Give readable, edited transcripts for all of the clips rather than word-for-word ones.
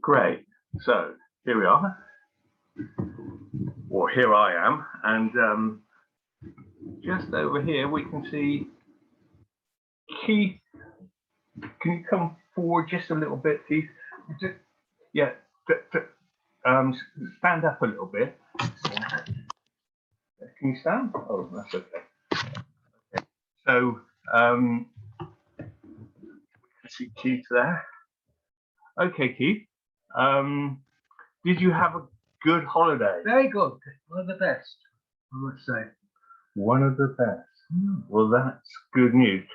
Great. So here we are, or here I am, and just over here we can see Keith. Can you come forward just a little bit, Keith? Yeah. Stand up a little bit. Can you stand? Oh, that's okay. Okay. So we can see Keith there. Okay, Keith. Did you have a good holiday? Very good. One of the best, I must say. One of the best. Well, that's good news.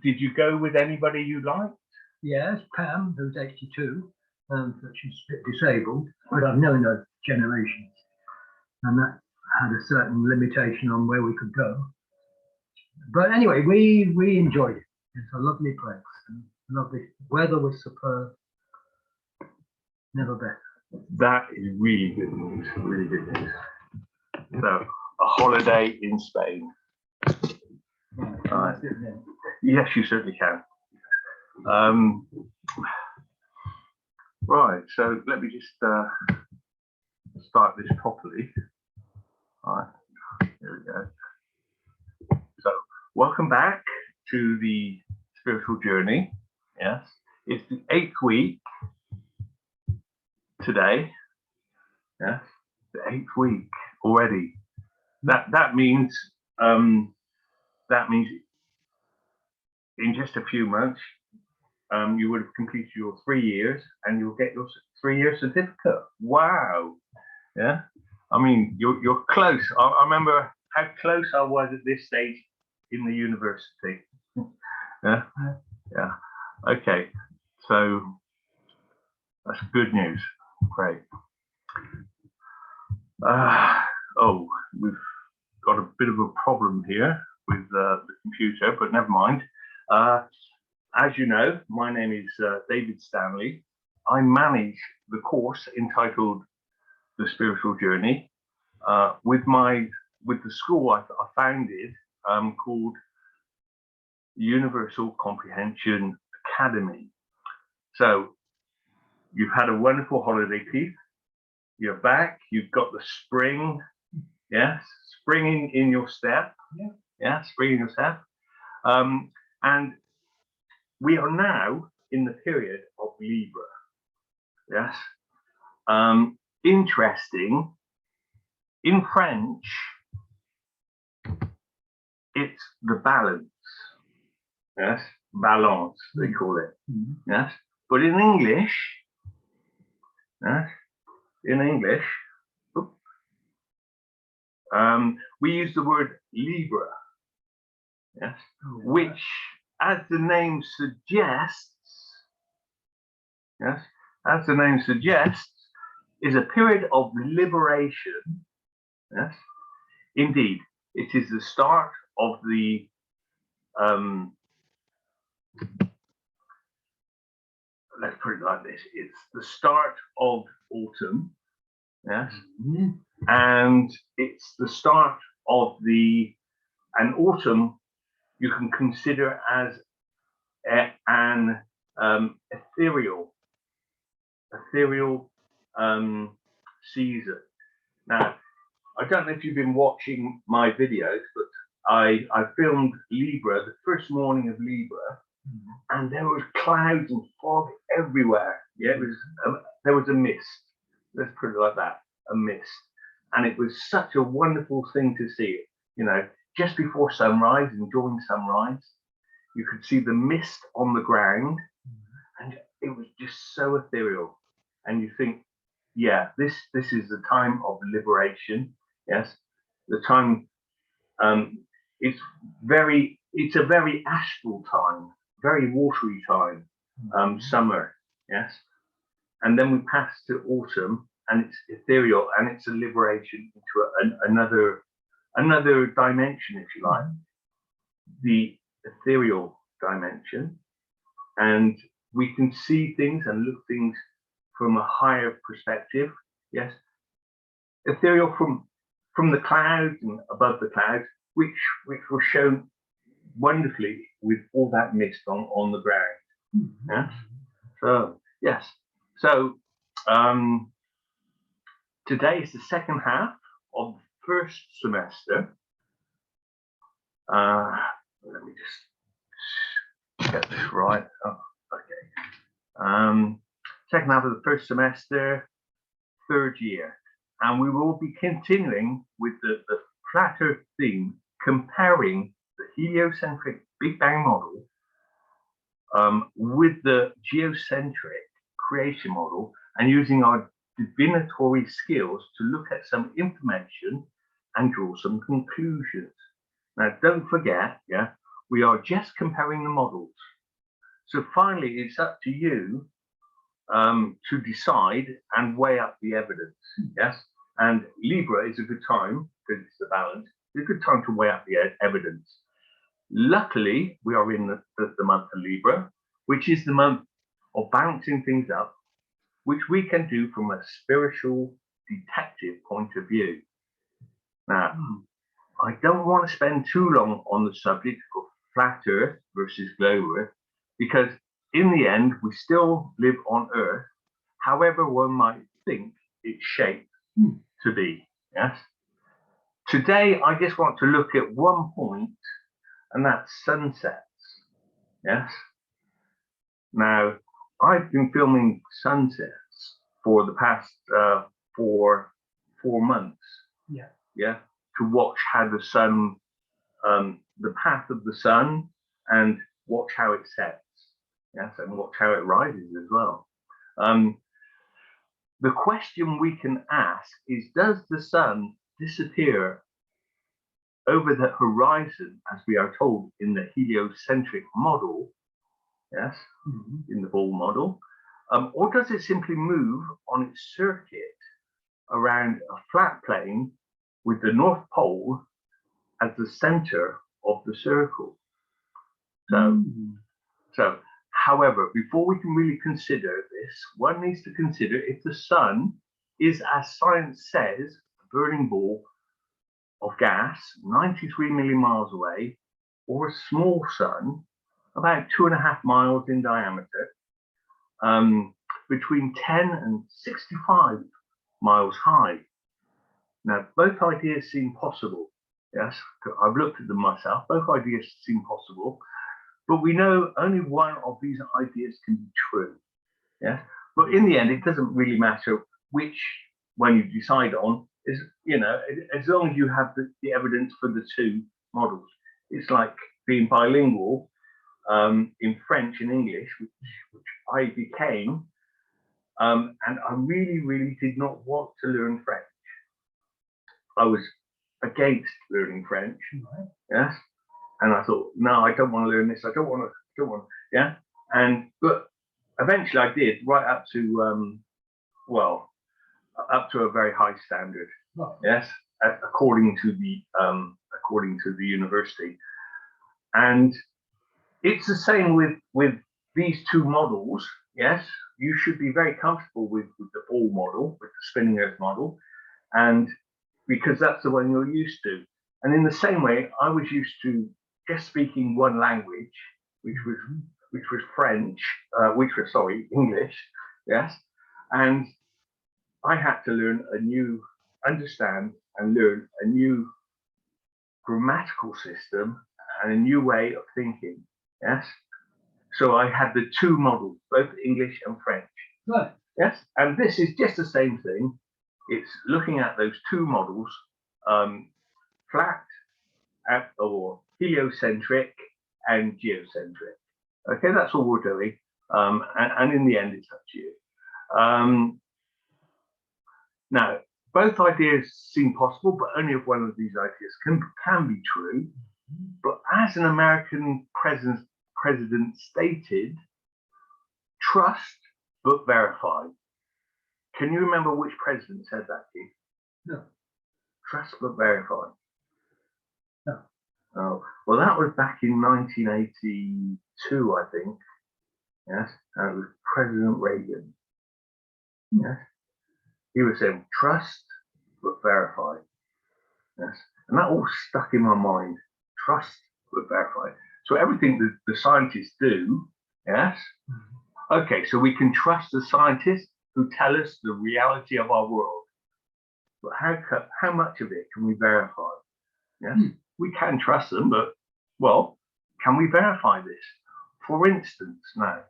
Did you go with anybody you liked? Yes, Pam, who's 82, but she's a bit disabled, but I've known her generations, and that had a certain limitation on where we could go. But anyway, we enjoyed it. It's a lovely place. And lovely weather was superb. Never better. That is really good news. Really good news. So, a holiday in Spain. Right. Yes, you certainly can. Right, so let me just start this properly. All right, here we go. So, welcome back to the spiritual journey. Yes, it's the 8th week today. Yes, the 8th week already. That means in just a few months you would have completed your 3 years and you'll get your 3-year certificate. Wow. Yeah, I mean you're close. I remember how close I was at this stage in the university. Yeah. Okay, so that's good news. Great. Oh, we've got a bit of a problem here with the computer, but never mind. As you know, my name is David Stanley. I manage the course entitled The Spiritual Journey with the school I founded called Universal Comprehension Academy. So you've had a wonderful holiday, Keith. You're back. You've got the spring. Yes, springing in your step. Yeah, spring in your step. And we are now in the period of Libra. Yes. Interesting. In French, it's the balance. Yes, balance, they call it. Yes. But in English, yes, we use the word Libra, yes, which, as the name suggests, is a period of liberation. Yes, indeed, it is the start of the let's put it like this: it's the start of autumn. Yes. And it's the start of an autumn you can consider as an ethereal season. Now, I don't know if you've been watching my videos, but I filmed Libra, the first morning of Libra, and there was clouds and fog everywhere. Yeah, there was a mist. Let's put it like that, a mist. And it was such a wonderful thing to see. You know, just before sunrise and during sunrise, you could see the mist on the ground, and it was just so ethereal. And you think, yeah, this is the time of liberation. Yes, the time. It's a very astral time, very watery time, summer. Yes. And then we pass to autumn, and it's ethereal, and it's a liberation into another dimension, if you like, the ethereal dimension, and we can see things and look things from a higher perspective. Yes, ethereal from the clouds and above the clouds, which was shown wonderfully with all that mist on the ground. Yes. So yes. So today is the second half of the first semester. Let me just get this right. Oh, okay. Second half of the first semester, third year. And we will be continuing with the flat Earth theme, comparing the heliocentric Big Bang model with the geocentric creation model, and using our divinatory skills to look at some information and draw some conclusions. Now, don't forget, yeah, we are just comparing the models. So finally, it's up to you to decide and weigh up the evidence, yes? And Libra is a good time, because it's the balance, it's a good time to weigh up the evidence. Luckily, we are in the month of Libra, which is the month of balancing things up, which we can do from a spiritual detective point of view. Now, I don't want to spend too long on the subject of flat Earth versus globe Earth, because in the end, we still live on Earth, however one might think it's shaped to be, yes? Today, I just want to look at one point, and that's sunsets, yes? Now, I've been filming sunsets for the past 4 months, yeah, to watch how the sun, the path of the sun, and watch how it sets. Yes, and watch how it rises as well. The question we can ask is, does the sun disappear over the horizon, as we are told in the heliocentric model, yes, in the ball model, or does it simply move on its circuit around a flat plane with the North Pole as the center of the circle? So, however, before we can really consider this, one needs to consider if the sun is, as science says, a burning ball of gas 93 million miles away, or a small sun about 2.5 miles in diameter, between 10 and 65 miles high. Now, both ideas seem possible. Yes, I've looked at them myself. Both ideas seem possible. But we know only one of these ideas can be true. Yeah. But in the end, it doesn't really matter which one you decide on, is, you know, as long as you have the evidence for the two models. It's like being bilingual in French and English, which I became, and I really did not want to learn French. I was against learning French. Yes. And I thought, no, I don't want to learn this. I don't want to, yeah. But eventually I did, right up to, up to a very high standard. Yes, according to the university. And it's the same with these two models. Yes, you should be very comfortable with the ball model, with the spinning Earth model, and because that's the one you're used to. And in the same way, I was used to just speaking one language, which was French, English, yes. And I had to understand and learn a new grammatical system and a new way of thinking, yes. So I had the two models, both English and French. Right. Yes, and this is just the same thing. It's looking at those two models, flat or heliocentric and geocentric. Okay, that's all we're doing. And in the end, it's up to you. Now, both ideas seem possible, but only if one of these ideas can be true. But as an American president stated, trust but verify. Can you remember which president said that, Keith? No. Trust but verify. No. Oh, well, that was back in 1982, I think. Yes, and it was President Reagan. Yes, he was saying trust but verify. Yes, and that all stuck in my mind. Trust but verify. So everything that the scientists do, yes. Okay, so we can trust the scientists who tell us the reality of our world. But how much of it can we verify? Yes, we can trust them, but, well, can we verify this? For instance, now,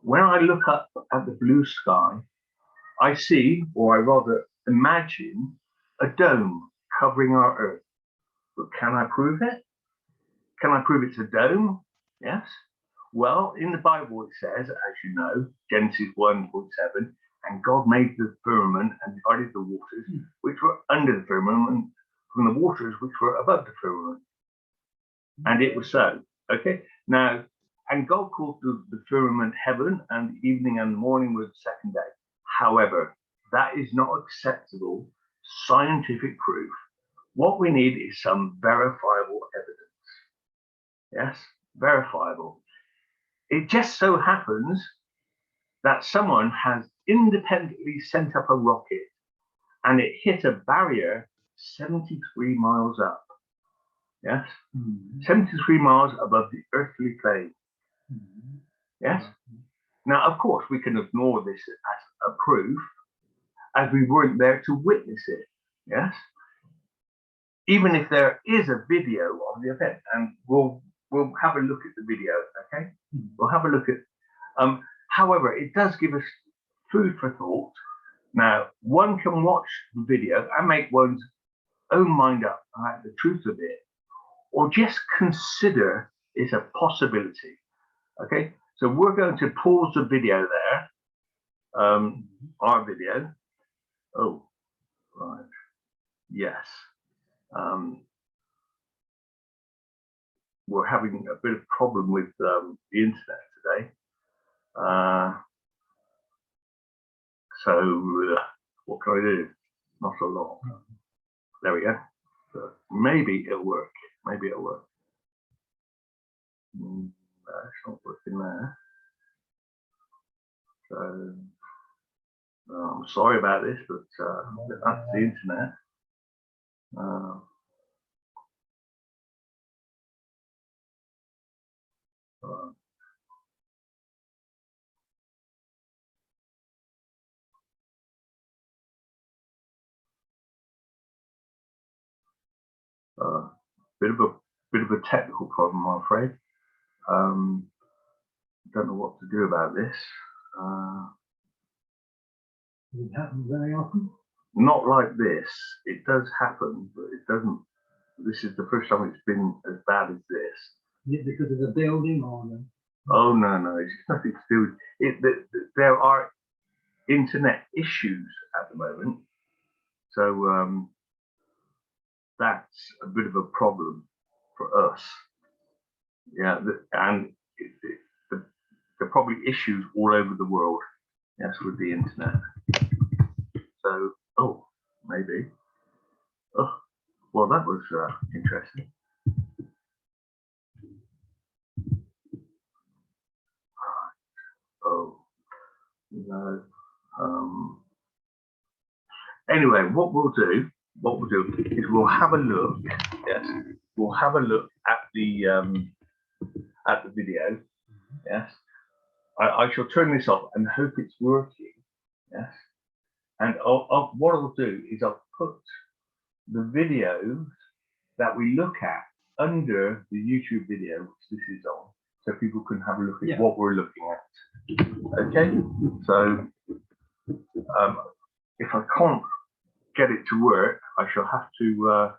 when I look up at the blue sky, I see, or I rather imagine, a dome covering our Earth. But can I prove it? Can I prove it's a dome? Yes. Well, in the Bible it says, as you know, Genesis 1:7, and God made the firmament and divided the waters which were under the firmament from the waters which were above the firmament. And it was so. Okay. Now, and God called the firmament heaven, and the evening and the morning were the second day. However, that is not acceptable scientific proof. What we need is some verifiable evidence. Yes, verifiable. It just so happens that someone has independently sent up a rocket and it hit a barrier 73 miles up. Yes, 73 miles above the earthly plane. Yes. Now, of course, we can ignore this as a proof, as we weren't there to witness it. Yes. Even if there is a video of the event, and we'll have a look at the video. Okay, we'll have a look at. However, it does give us food for thought. Now, one can watch the video and make one's own mind up about the truth of it, or just consider it's a possibility. Okay, so we're going to pause the video there, our video. Oh, right, yes. We're having a bit of problem with the internet today. So what can I do? Not a lot. There we go. So maybe it'll work. Maybe it'll work. It's not working there. So I'm sorry about this, but that's the internet. Bit of a technical problem, I'm afraid. Don't know what to do about this. Does it happen very often? Not like this. It does happen, but it doesn't. This is the first time it's been as bad as this. Is it because of the building or the... Oh no, it's nothing to do with it. There are internet issues at the moment, so that's a bit of a problem for us. Yeah, and there are probably issues all over the world. Yes, with the internet. So, oh, maybe. Oh, well, that was interesting. Oh, no. Anyway, what we'll do is we'll have a look. Yes, we'll have a look at the video. Yes, I shall turn this off and hope it's working. Yes, and what I'll do is I'll put the videos that we look at under the YouTube video, which this is on, so people can have a look at what we're looking at. Okay, so if I can't get it to work, I shall have to